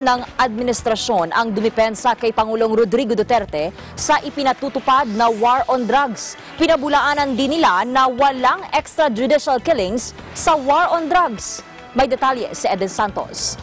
ng administrasyon ang dumipensa kay Pangulong Rodrigo Duterte sa ipinatutupad na war on drugs. Pinabulaanan din nila na walang extrajudicial killings sa war on drugs. May detalye si Eden Santos.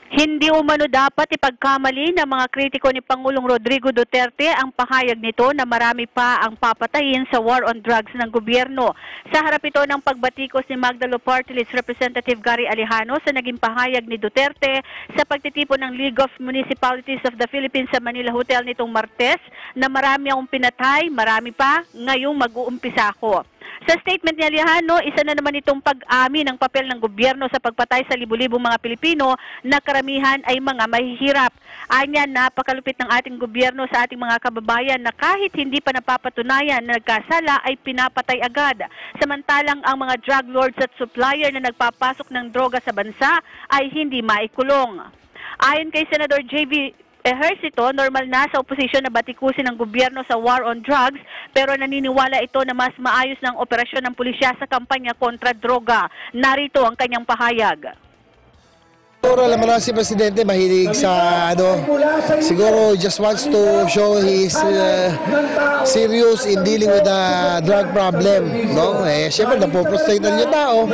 Hindi umano dapat ipagkamali ng mga kritiko ni Pangulong Rodrigo Duterte ang pahayag nito na marami pa ang papatayin sa war on drugs ng gobyerno. Sa harap ito ng pagbatikos ni Magdalo Party List Representative Gary Alejano sa naging pahayag ni Duterte sa pagtitipon ng League of Municipalities of the Philippines sa Manila Hotel nitong Martes na marami akong pinatay, marami pa, ngayong mag-uumpisa ako. Sa statement ni Alejano, isa na naman itong pag-amin ng papel ng gobyerno sa pagpatay sa libu-libong mga Pilipino na karamihan ay mga mahihirap. Anya, napakalupit ng ating gobyerno sa ating mga kababayan na kahit hindi pa napapatunayan na nagkasala ay pinapatay agad. Samantalang ang mga drug lords at supplier na nagpapasok ng droga sa bansa ay hindi maikulong. Ayon kay Senador J.V. Ejercito, normal na sa oposisyon na batikusin ng gobyerno sa war on drugs, pero naniniwala ito na mas maayos ng operasyon ng pulisya sa kampanya kontra droga. Narito ang kanyang pahayag. Siguro alam mo na si Presidente mahilig sa siguro just wants to show his serious in dealing with the drug problem, no? Siyempre napoprostrate na yung tao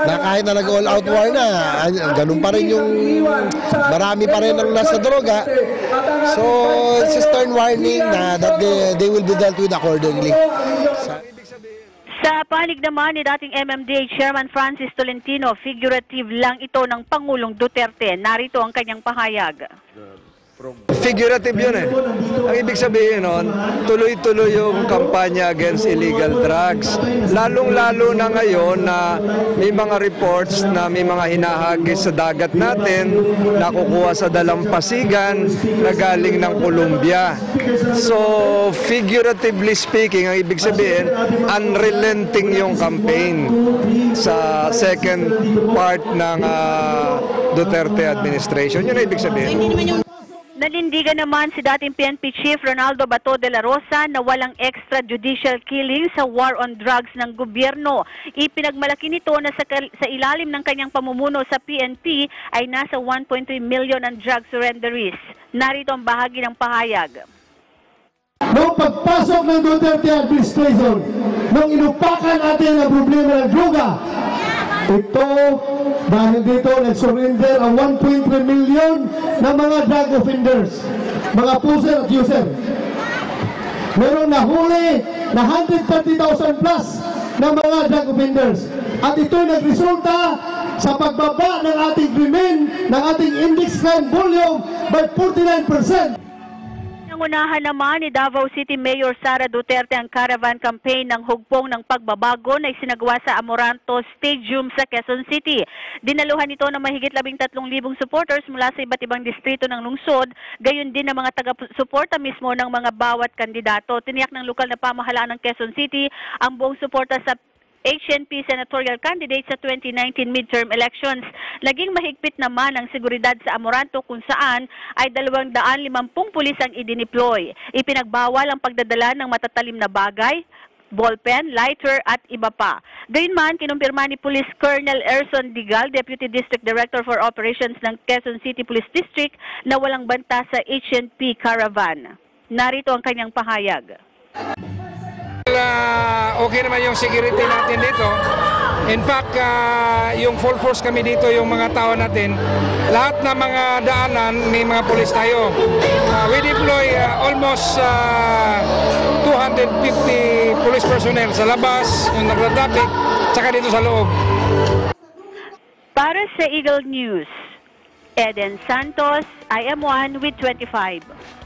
na kahit na nag-all out war na, ganun pa rin yung marami pa rin ang nasa droga. So it's a stern warning na that they will be dealt with accordingly. Sa panig naman ni dating MMDA Chairman Francis Tolentino, figurative lang ito ng Pangulong Duterte. Narito ang kanyang pahayag. Figurative yun eh. Ang ibig sabihin nun, tuloy-tuloy yung kampanya against illegal drugs. Lalong-lalo na ngayon na may mga reports na may mga hinahagis sa dagat natin, nakukuha sa dalampasigan na galing ng Colombia. So, figuratively speaking, ang ibig sabihin, unrelenting yung campaign sa second part ng Duterte administration. Yun ang ibig sabihin. Nanindigan naman si dating PNP Chief Ronaldo Bato de la Rosa na walang extrajudicial killing sa war on drugs ng gobyerno. Ipinagmalaki nito na sa ilalim ng kanyang pamumuno sa PNP ay nasa 1.3 million ang drug surrenderies. Narito ang bahagi ng pahayag. Noong pagpasok ng Duterte administration, nung inupakan natin ang problema ng droga, ito, dahil dito nag-surrender ang 1.3 million na mga drug offenders, mga pusher at user. Meron nahuli na 130,000 plus na mga drug offenders. At ito nagresulta sa pagbaba ng ating krimen, ng ating index crime volume by 49%. Nangunahan naman ni Davao City Mayor Sara Duterte ang caravan campaign ng hugpong ng pagbabago na isinagawa sa Amoranto Stadium sa Quezon City. Dinaluhan ito ng mahigit 13,000 supporters mula sa iba't ibang distrito ng lungsod, gayon din ang mga taga-suporta mismo ng mga bawat kandidato. Tiniyak ng lokal na pamahalaan ng Quezon City ang buong suporta sa HNP senatorial candidate sa 2019 midterm elections. Naging mahigpit naman ang seguridad sa Amoranto kung saan ay 250 pulis ang idineploy. Ipinagbawal ang pagdadala ng matatalim na bagay, ballpen, lighter at iba pa. Gayunman, kinumpirma ni Police Colonel Erson Digal, Deputy District Director for Operations ng Quezon City Police District, na walang banta sa HNP caravan. Narito ang kanyang pahayag. Okay naman yung security natin dito. In fact, yung full force kami dito, yung mga tao natin, lahat ng mga daanan, may mga pulis tayo. We deploy almost 250 police personnel sa labas, yung nagla-traffic, tsaka dito sa loob. Para sa Eagle News, Eden Santos, IM1 with 25.